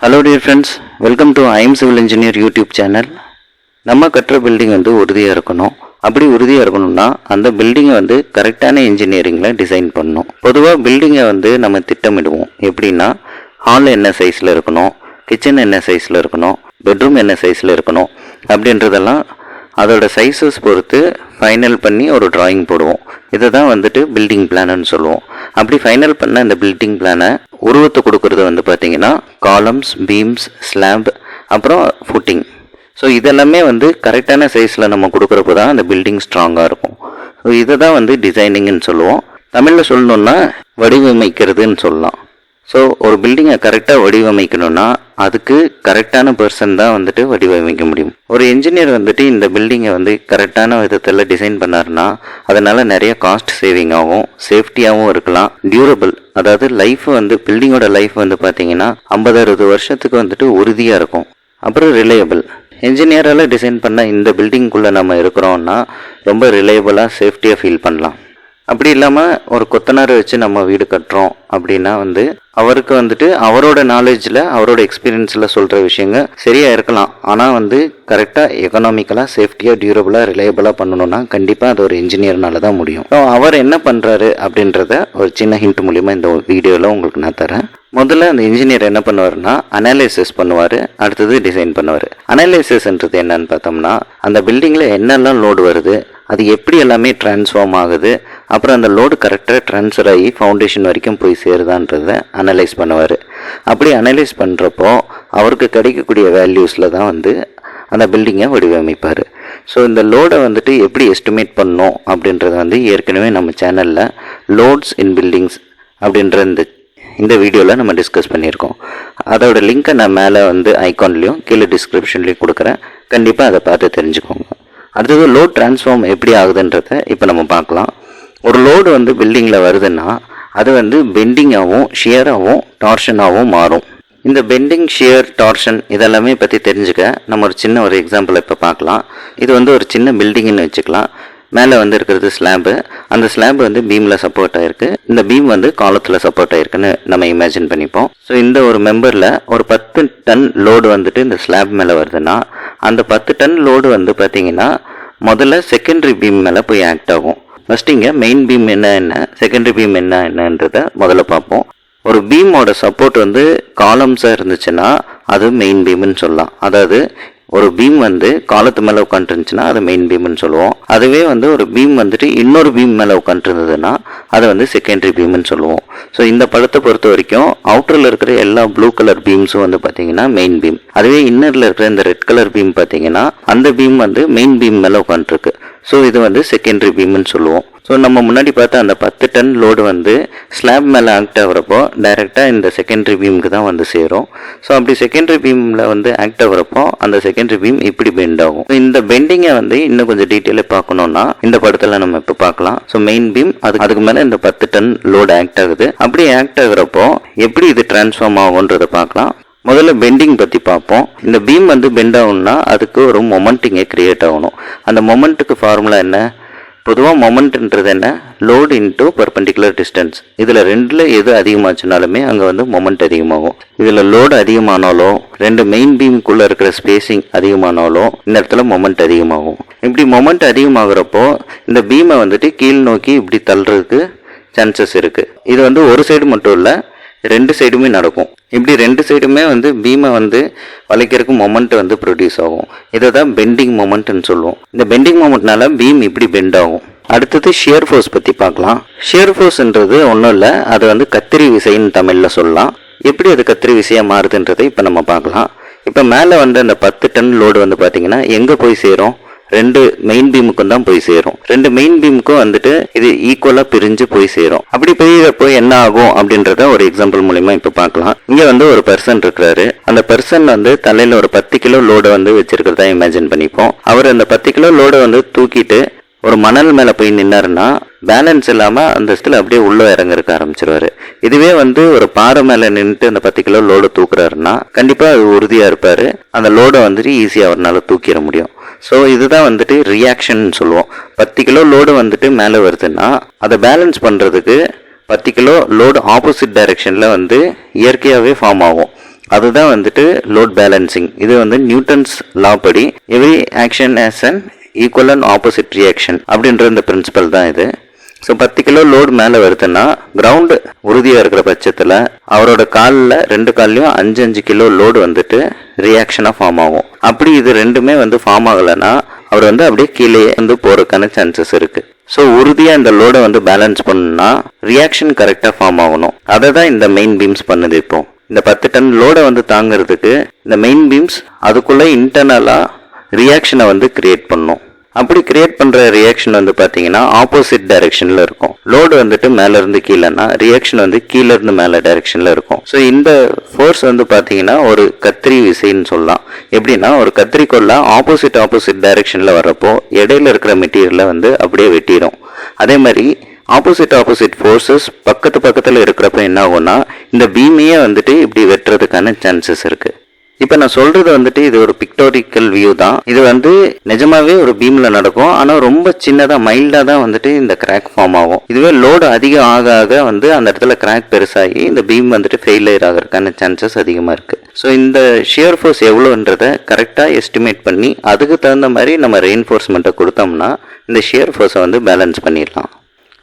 Hello dear friends, welcome to I am Civil Engineer YouTube channel. நம்ம கட்டுற building உறுதியாக இருக்கணும். அப்படி உறுதியாக இருக்கணும்னா அந்த பில்டிங்கை கரெக்டான இன்ஜினியரிங்கில் டிசைன் பண்ணணும். பொதுவாக பில்டிங்கை நம்ம திட்டமிடுவோம். எப்படின்னா ஹால் என்ன சைஸில் இருக்கணும், கிச்சன் என்ன சைஸில் இருக்கணும், பெட்ரூம் என்ன சைஸில் இருக்கணும் அப்படின்றதெல்லாம் அதோட சைஸஸ் பொறுத்து ஃபைனல் பண்ணி ஒரு டிராயிங் போடுவோம். இதை தான் பில்டிங் பிளான்னு சொல்லுவோம். அப்படி ஃபைனல் பண்ண இந்த பில்டிங் பிளானை உருவத்தை கொடுக்கறது பார்த்தீங்கன்னா காலம்ஸ், பீம்ஸ், ஸ்லாப், அப்புறம் ஃபுட்டிங். ஸோ இதெல்லாமே கரெக்டான சைஸில் நம்ம கொடுக்குறப்போ தான் அந்த பில்டிங் ஸ்ட்ராங்காக இருக்கும். ஸோ இதை தான் டிசைனிங்னு சொல்லுவோம். தமிழில் சொல்லணுன்னா வடிவமைக்கிறதுன்னு சொல்லலாம். ஸோ ஒரு பில்டிங்கை கரெக்டாக வடிவமைக்கணும்னா அதுக்கு கரெக்டான பர்சன் தான் வடிவமைக்க முடியும். ஒரு இன்ஜினியர் இந்த பில்டிங்கை கரெக்டான விதத்தில் டிசைன் பண்ணாருன்னா அதனால் நிறைய காஸ்ட் சேவிங் ஆகும், சேஃப்டியாகவும் இருக்கலாம், டியூரபிள், அதாவது லைஃப் பில்டிங்கோட லைஃப் பார்த்தீங்கன்னா 50-60 வருஷத்துக்கு உறுதியாக இருக்கும். அப்புறம் ரிலையபிள். இன்ஜினியரால் டிசைன் பண்ண இந்த பில்டிங்குள்ளே நம்ம இருக்கிறோம்னா ரொம்ப ரிலையபிளாக சேஃப்டியாக ஃபீல் பண்ணலாம். அப்படி இல்லாமல் ஒரு கொத்தனாரை வச்சு நம்ம வீடு கட்டுறோம் அப்படின்னா அவருக்கு அவரோட நாலேஜில், அவரோட எக்ஸ்பீரியன்ஸில் சொல்கிற விஷயங்கள் சரியாக இருக்கலாம். ஆனால் கரெக்டாக எக்கனாமிக்கலாக, சேஃப்டியாக, டியூரபிளாக, ரிலையபிளாக பண்ணணும்னா கண்டிப்பாக அது ஒரு இன்ஜினியர்னால தான் முடியும். ஸோ அவர் என்ன பண்ணுறாரு அப்படின்றத ஒரு சின்ன ஹிண்ட் மூலிமா இந்த வீடியோவில் உங்களுக்கு நான் தரேன். முதல்ல அந்த இன்ஜினியர் என்ன பண்ணுவார்னா அனாலிசிஸ் பண்ணுவார், அடுத்தது டிசைன் பண்ணுவார். அனாலிசிஸ்ன்றது என்னன்னு பார்த்தோம்னா அந்த பில்டிங்கில் என்னெல்லாம் லோடு வருது, அது எப்படி எல்லாமே டிரான்ஸ்ஃபார்ம் ஆகுது, அப்புறம் அந்த லோடு கரெக்டாக ட்ரான்ஸ்ஃபர் ஆகி ஃபவுண்டேஷன் வரைக்கும் போய் சேருதான்றதை அனலைஸ் பண்ணுவார். அப்படி அனலைஸ் பண்ணுறப்போ அவருக்கு கிடைக்கக்கூடிய வேல்யூஸில் தான் அந்த பில்டிங்கை வடிவமைப்பார். ஸோ இந்த லோடை எப்படி எஸ்டிமேட் பண்ணணும் அப்படின்றத ஏற்கனவே நம்ம சேனலில் லோட்ஸ் இன் பில்டிங்ஸ் அப்படின்ற இந்த வீடியோவில் நம்ம டிஸ்கஸ் பண்ணியிருக்கோம். அதோட லிங்க்கை நான் மேலே ஐகான்லேயும் கீழே டிஸ்கிரிப்ஷன்லேயும் கொடுக்குறேன். கண்டிப்பாக அதை பார்த்து தெரிஞ்சுக்கோங்க. அடுத்தது லோட் டிரான்ஸ்ஃபார்ம் எப்படி ஆகுதுன்றதை இப்போ நம்ம பார்க்கலாம். ஒரு லோடு பில்டிங்கில் வருதுன்னா அது பெண்டிங்காகவும், ஷியராகவும், டார்ஷனாகவும் மாறும். இந்த பெண்டிங், ஷியர், டார்ஷன் இதெல்லாமே பற்றி தெரிஞ்சுக்க நம்ம ஒரு சின்ன எக்ஸாம்பிள் இப்போ பார்க்கலாம். இது ஒரு சின்ன பில்டிங்னு வச்சுக்கலாம். மேலே இருக்கிறது ஸ்லாபு. அந்த ஸ்லாப் பீமில் சப்போர்ட் ஆகிருக்கு. இந்த பீம் காலத்தில் சப்போர்ட் ஆகிருக்குன்னு நம்ம இமேஜின் பண்ணிப்போம். ஸோ இந்த ஒரு மெம்பரில் ஒரு 10 டன் லோடு இந்த ஸ்லாப் மேலே வருதுன்னா அந்த 10 டன் லோடு பார்த்தீங்கன்னா முதல்ல செகண்டரி பீம் மேலே போய் ஆக்ட் ஆகும். ஃபஸ்ட்டு இங்கே மெயின் பீம் என்ன, செகண்டரி பீம் என்னன்றதை முதல்ல பார்ப்போம். ஒரு பீமோட சப்போர்ட் காலம்ஸாக இருந்துச்சுன்னா அது மெயின் பீம்னு சொல்லலாம். அதாவது ஒரு பீம் காலத்து மேலே உட்காந்துருந்துச்சுன்னா அது மெயின் பீம்னு சொல்லுவோம். அதுவே ஒரு பீம் இன்னொரு பீம் மேலே உட்காந்துருந்ததுன்னா அதை செகண்டரி பீம்னு சொல்லுவோம். ஸோ இந்த படத்தை பொறுத்த வரைக்கும் அவுட்டரில் இருக்கிற எல்லா ப்ளூ கலர் பீம்ஸும் பார்த்தீங்கன்னா மெயின் பீம். அதுவே இன்னரில் இருக்கிற இந்த ரெட் கலர் பீம் பார்த்தீங்கன்னா அந்த பீம் மெயின் பீம் மேலே உட்காந்துருக்கு. ஸோ இது செகண்டரி பீம்னு சொல்லுவோம். ஸோ நம்ம முன்னாடி பார்த்தா அந்த 10 டன் லோடு ஸ்லாப் மேலே ஆக்ட் ஆகிறப்போ டைரெக்டாக இந்த செகண்டரி பீமுக்கு தான் சேரும். ஸோ அப்படி செகண்டரி பீமில் ஆக்ட் ஆகிறப்போ அந்த செகண்டரி பீம் இப்படி பெண்ட் ஆகும். இந்த பெண்டிங்கை இன்னும் கொஞ்சம் டீட்டெயிலாக பார்க்கணுன்னா இந்த படத்தில் நம்ம இப்போ பார்க்கலாம். ஸோ மெயின் பீம் அதுக்கு மேலே இந்த 10 டன் லோடு ஆக்ட் ஆகுது. அப்படி ஆக்ட் ஆகிறப்போ எப்படி இது டிரான்ஸ்ஃபார்ம் ஆகுன்றதை பார்க்கலாம். முதல்ல பெண்டிங் பற்றி பார்ப்போம். இந்த பீம் பெண்ட் ஆகணும்னா அதுக்கு ஒரு மொமெண்டிங்கை கிரியேட் ஆகணும். அந்த மொமெண்ட்டுக்கு ஃபார்முலா என்ன? பொதுவாக மொமெண்ட்ன்றது என்ன? Load into perpendicular distance. இதில் ரெண்டில் எது அதிகமாச்சுனாலுமே அங்கே மொமெண்ட் அதிகமாகும். இதில் லோடு அதிகமானாலோ, ரெண்டு மெயின் பீமுக்குள்ளே இருக்கிற ஸ்பேசிங் அதிகமானாலோ இந்த இடத்துல மொமெண்ட் அதிகமாகும். இப்படி மொமெண்ட் அதிகமாகிறப்போ இந்த பீமை கீழ் நோக்கி இப்படி தள்ளுறதுக்கு சான்சஸ் இருக்குது. இது ஒரு சைடு மட்டும் இல்லை, ரெண்டு சைடுமே நடக்கும். இப்படி ரெண்டு சைடுமே பீமை வளைக்கிறதுக்கு மொமெண்ட் ப்ரொடியூஸ் ஆகும். இதை தான் பெண்டிங் மொமெண்ட்னு சொல்லுவோம். இந்த பெண்டிங் மொமெண்ட்னால பீம் இப்படி பெண்ட் ஆகும். அடுத்தது ஷியர் ஃபோர்ஸ் பற்றி பார்க்கலாம். ஷியர் ஃபோர்ஸ்ன்றது ஒன்றும் இல்லை, அது கத்திரி விசைன்னு தமிழில் சொல்லலாம். எப்படி அது கத்திரி விசையாக மாறுதுன்றதை இப்போ நம்ம பார்க்கலாம். இப்போ மேலே அந்த 10 டன் லோடு பார்த்தீங்கன்னா எங்கே போய் சேரும்? ரெண்டு மெயின் பீமுக்கும் தான் போய் சேரும். ரெண்டு மெயின் பீமுக்கும் இது ஈக்குவலா பிரிஞ்சு போய் சேரும். அப்படி பிரிகிறப்போ என்ன ஆகும் அப்படின்றத ஒரு எக்ஸாம்பிள் மூலமா இப்ப பார்க்கலாம். இங்க ஒரு பர்சன் இருக்கிறாரு. அந்த பர்சன் தலையில ஒரு 10 கிலோ லோட வச்சிருக்கிறதா இமேஜின் பண்ணிப்போம். அவர் அந்த 10 கிலோ லோட தூக்கிட்டு ஒரு மணல் மேல போய் நின்னாருன்னா பேலன்ஸ் இல்லாம அந்த இடத்துல அப்படியே உள்ள இறங்க ஆரம்பிச்சிருவாரு. இதுவே ஒரு பாறை மேல நின்றுட்டு அந்த 10 கிலோ லோடு தூக்குறாருன்னா கண்டிப்பா அது உறுதியா இருப்பாரு. அந்த லோட ஈஸியா அவரால் தூக்கிட முடியும். ஸோ இதுதான் ரியாக்ஷன் சொல்லுவோம். 10 கிலோ லோடு மேலே வருதுன்னா அதை பேலன்ஸ் பண்ணுறதுக்கு 10 கிலோ லோடு ஆப்போசிட் டைரெக்ஷனில் இயற்கையாகவே ஃபார்ம் ஆகும். அதுதான் வந்துட்டு லோட் பேலன்சிங். இது வந்து நியூட்டன்ஸ் லா படி every action has an equal and opposite reaction அப்படின்ற இந்த பிரின்சிபல் தான் இது. ஸோ 10 கிலோ லோடு மேலே வருதுன்னா கிரவுண்டு உறுதியாக இருக்கிற பட்சத்தில் அவரோட காலில் 2 கால்லையும் 5 கிலோ லோடு வந்துட்டு ரியாக்ஷனாக ஃபார்ம் ஆகும். அப்படி இது ரெண்டுமே வந்து ஃபார்ம் ஆகலைன்னா அவர் வந்து அப்படியே கீழே வந்து போகிறதுக்கான சான்சஸ் இருக்குது. ஸோ உறுதியாக இந்த லோடை வந்து பேலன்ஸ் பண்ணணும்னா ரியாக்ஷன் கரெக்டாக ஃபார்ம் ஆகணும். அதை தான் இந்த மெயின் பீம்ஸ் பண்ணுது. இப்போ இந்த 10 டன் லோடை வந்து தாங்கிறதுக்கு இந்த மெயின் பீம்ஸ் அதுக்குள்ளே இன்டர்னலாக ரியாக்ஷனை வந்து கிரியேட் பண்ணும். அப்படி கிரியேட் பண்ணுற ரியாக்ஷன் வந்து பார்த்தீங்கன்னா ஆப்போசிட் டைரெக்ஷனில் இருக்கும். லோடு வந்துட்டு மேலேருந்து கீழேன்னா ரியாக்ஷன் வந்து கீழேருந்து மேலே டைரெக்ஷனில் இருக்கும். ஸோ இந்த ஃபோர்ஸ் வந்து பார்த்தீங்கன்னா ஒரு கத்திரி விசைன்னு சொல்லலாம். எப்படின்னா ஒரு கத்திரிக்கோல்ல ஆப்போசிட் டைரெக்ஷனில் வர்றப்போ இடையில இருக்கிற மெட்டீரியலை வந்து அப்படியே வெட்டிடும். அதே மாதிரி ஆப்போசிட் ஃபோர்ஸஸ் பக்கத்தில் இருக்கிறப்ப என்ன ஆகும்னா இந்த பீமையே வந்துட்டு இப்படி வெட்டுறதுக்கான சான்சஸ் இருக்குது. இப்போ நான் சொல்றது வந்துட்டு இது ஒரு பிக்டோரிக்கல் வியூ தான். இது வந்து நிஜமாவே ஒரு பீம்ல நடக்கும். ஆனால் ரொம்ப சின்னதாக மைல்டாக தான் வந்துட்டு இந்த கிராக் ஃபார்ம் ஆகும். இதுவே லோடு அதிகம் ஆக வந்து அந்த இடத்துல கிராக் பெருசாகி இந்த பீம் வந்துட்டு ஃபெயிலியர் ஆகிறதுக்கான சான்சஸ் அதிகமாக இருக்குது. ஸோ இந்த ஷியர் ஃபோர்ஸ் எவ்வளோன்றதை கரெக்டாக எஸ்டிமேட் பண்ணி அதுக்கு தகுந்த மாதிரி நம்ம ரெயின்ஃபோர்ஸ்மெண்ட்டை கொடுத்தோம்னா இந்த ஷியர் ஃபோர்ஸை வந்து பேலன்ஸ் பண்ணிடலாம்.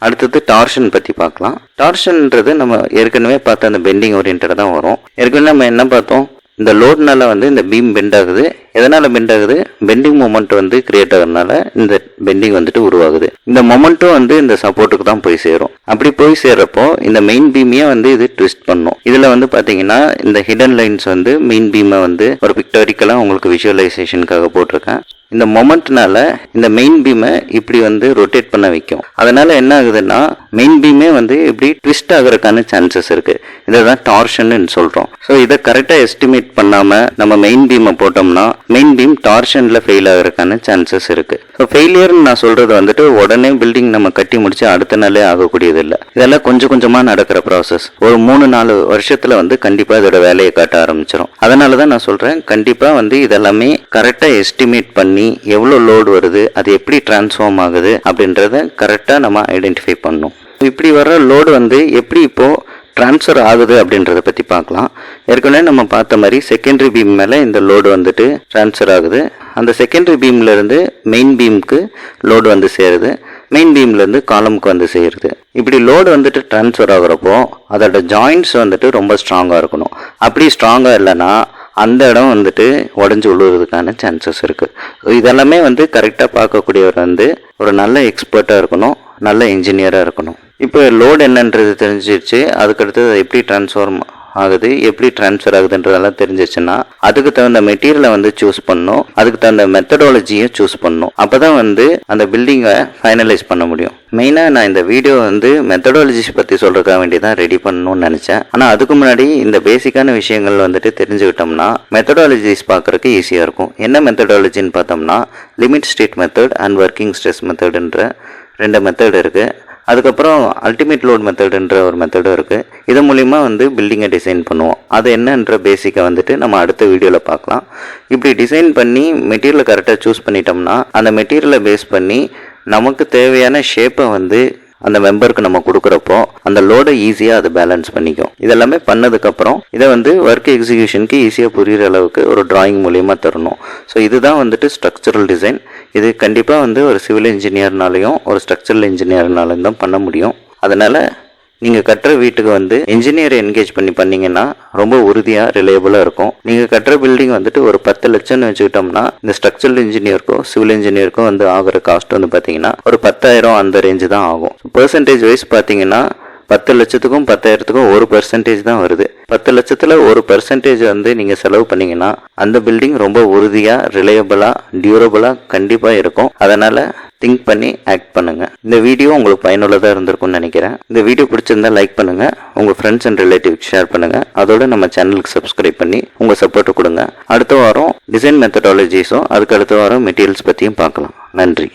அடுத்தது டார்ஷன் பற்றி பார்க்கலாம். டார்ஷன்ன்றது நம்ம ஏற்கனவே பார்த்த அந்த பெண்டிங் ஓரியன்டாக தான் வரும். ஏற்கனவே நம்ம என்ன பார்த்தோம், இந்த லோட்னால வந்து இந்த பீம் பெண்ட் ஆகுது. எதனால் பெண்ட் ஆகுது? பெண்டிங் மொமெண்ட் வந்து கிரியேட் ஆகுறதுனால இந்த பெண்டிங் வந்துட்டு உருவாகுது. இந்த மொமெண்ட்டும் வந்து இந்த சப்போர்ட்டுக்கு தான் போய் சேரும். அப்படி போய் சேர்றப்போ இந்த மெயின் பீமையே வந்து இது ட்விஸ்ட் பண்ணும். இதில் வந்து பார்த்தீங்கன்னா இந்த ஹிடன் லைன்ஸ் வந்து மெயின் பீமை வந்து ஒரு பிக்டோரிக்கலாக உங்களுக்கு விஷுவலைசேஷனுக்காக போட்டிருக்கேன். இந்த மொமெண்ட்னால இந்த மெயின் பீமை இப்படி வந்து ரொட்டேட் பண்ண வைக்கும். அதனால என்ன ஆகுதுன்னா மெயின் பீமே வந்து இப்படி ட்விஸ்ட் ஆகிறதுக்கான சான்சஸ் இருக்கு. இதை தான் டார்ஷன் சொல்றோம். ஸோ இதை கரெக்டாக எஸ்டிமேட் பண்ணாம நம்ம மெயின் பீமை போட்டோம்னா மெயின் பீம் டார்ஷன்ல ஃபெயில் ஆகிறதுக்கான சான்சஸ் இருக்கு. ஸோ ஃபெயிலியர்னு நான் சொல்றது வந்துட்டு உடனே பில்டிங் நம்ம கட்டி முடிச்சு அடுத்த நாளே ஆகக்கூடியது இல்லை. இதெல்லாம் கொஞ்சம் கொஞ்சமா நடக்கிற ப்ராசஸ். ஒரு 3-4 வருஷத்துல வந்து கண்டிப்பா இதோட வேலையை காட்ட ஆரம்பிச்சிடும். அதனால தான் நான் சொல்றேன், கண்டிப்பா வந்து இதெல்லாமே கரெக்டா எஸ்டிமேட் பண்ணி எவ்வளோ லோடு வருது, அது எப்படி டிரான்ஸ்ஃபார்ம் ஆகுது அப்படின்றத கரெக்டாக நம்ம ஐடென்டிஃபை பண்ணணும். இப்படி வர்ற லோடு வந்து எப்படி இப்போ டிரான்ஸ்ஃபர் ஆகுது அப்படின்றத பற்றி பார்க்கலாம். ஏற்கனவே நம்ம பார்த்த மாதிரி செகண்டரி பீம் மேலே இந்த லோடு வந்துட்டு டிரான்ஸ்ஃபர் ஆகுது. அந்த செகண்டரி பீம்லேருந்து மெயின் பீமுக்கு லோடு வந்து சேருது. மெயின் பீம்லேருந்து காலமுக்கு வந்து சேருது. இப்படி லோடு வந்துட்டு டிரான்ஸ்ஃபர் ஆகுறப்போ அதோட ஜாயிண்ட்ஸ் வந்துட்டு ரொம்ப ஸ்ட்ராங்காக இருக்கணும். அப்படி ஸ்ட்ராங்காக இல்லைன்னா அந்த இடம் வந்துட்டு உடஞ்சி விழுறதுக்கான சான்சஸ் இருக்குது. இதெல்லாமே வந்து கரெக்டாக பார்க்கக்கூடியவர் வந்து ஒரு நல்ல எக்ஸ்பர்ட்டாக இருக்கணும், நல்ல இன்ஜினியராக இருக்கணும். இப்போ லோடு என்னன்றது தெரிஞ்சிருச்சு. அதுக்கடுத்து எப்படி டிரான்ஸ்ஃபார்ம் ஆகுது, எப்படி டிரான்ஸ்ஃபர் ஆகுதுன்றதெல்லாம் தெரிஞ்சிச்சுன்னா அதுக்கு தகுந்த மெட்டீரியலை வந்து சூஸ் பண்ணணும், அதுக்கு தகுந்த மெத்தடாலஜியை சூஸ் பண்ணணும். அப்போ தான் வந்து அந்த பில்டிங்கை ஃபைனலைஸ் பண்ண முடியும். மெயினாக நான் இந்த வீடியோ வந்து மெத்தடாலஜிஸ் பற்றி சொல்கிறதுக்காக வேண்டி தான் ரெடி பண்ணணும்னு நினச்சேன். ஆனால் அதுக்கு முன்னாடி இந்த பேசிக்கான விஷயங்கள் வந்துட்டு தெரிஞ்சுக்கிட்டோம்னா மெத்தடாலஜிஸ் பார்க்குறதுக்கு ஈஸியாக இருக்கும். என்ன மெத்தடாலஜின்னு பார்த்தோம்னா limit state method and working stress மெத்தடுன்ற 2 மெத்தட் இருக்குது. அதுக்கப்புறம் அல்டிமேட் லோட் மெத்தடுன்ற ஒரு மெத்தடும் இருக்குது. இது மூலிமா வந்து பில்டிங்கை டிசைன் பண்ணுவோம். அது என்னன்ற பேசிக்கை வந்துட்டு நம்ம அடுத்த வீடியோவில் பார்க்கலாம். இப்படி டிசைன் பண்ணி மெட்டீரியலை கரெக்டாக சூஸ் பண்ணிட்டோம்னா அந்த மெட்டீரியலை பேஸ் பண்ணி நமக்கு தேவையான ஷேப்பை வந்து அந்த மெம்பருக்கு நம்ம கொடுக்குறப்போ அந்த லோடை ஈஸியாக அதை பேலன்ஸ் பண்ணிக்கும். இதெல்லாமே பண்ணதுக்கப்புறம் இதை வந்து ஒர்க் எக்ஸிக்யூஷனுக்கு ஈஸியாக புரிகிற அளவுக்கு ஒரு டிராயிங் மூலியமாக தரணும். ஸோ இதுதான் வந்துட்டு ஸ்ட்ரக்சரல் டிசைன். இது கண்டிப்பாக வந்து ஒரு சிவில் இன்ஜினியர்னாலையும் ஒரு ஸ்ட்ரக்சரல் இன்ஜினியர்னாலையும் தான் பண்ண முடியும். அதனால் நீங்கள் கட்டுற வீட்டுக்கு வந்து இன்ஜினியரை என்கேஜ் பண்ணி பண்ணிங்கன்னா ரொம்ப உறுதியாக ரிலையபிளாக இருக்கும். நீங்கள் கட்டுற பில்டிங் வந்துட்டு ஒரு 10 லட்சம்னு வச்சுக்கிட்டோம்னா இந்த ஸ்ட்ரக்சரல் இன்ஜினியருக்கும் சிவில் இன்ஜினியருக்கும் வந்து ஆகிற காஸ்ட் வந்து பார்த்தீங்கன்னா ஒரு 10,000 அந்த ரேஞ்சு தான் ஆகும். பெர்சன்டேஜ் வைஸ் பார்த்தீங்கன்னா 10 லட்சத்துக்கும் 10,000த்துக்கும் 1% தான் வருது. 10 லட்சத்தில் 1% வந்து நீங்கள் செலவு பண்ணீங்கன்னா அந்த பில்டிங் ரொம்ப உறுதியாக ரிலையபிளாக டியூரபிளாக கண்டிப்பாக இருக்கும். அதனால் திங்க் பண்ணி ஆக்ட் பண்ணுங்கள். இந்த வீடியோ உங்களுக்கு பயனுள்ளதாக இருந்திருக்கும்னு நினைக்கிறேன். இந்த வீடியோ பிடிச்சிருந்தா லைக் பண்ணுங்கள், உங்கள் ஃப்ரெண்ட்ஸ் அண்ட் ரிலேட்டிவ்ஸ் ஷேர் பண்ணுங்கள். அதோட நம்ம சேனலுக்கு சப்ஸ்கிரைப் பண்ணி உங்கள் சப்போர்ட்டை கொடுங்க. அடுத்த வாரம் டிசைன் மெத்தடாலஜிஸும் அதுக்கு அடுத்த வாரம் மெட்டீரியல்ஸ் பற்றியும் பார்க்கலாம். நன்றி.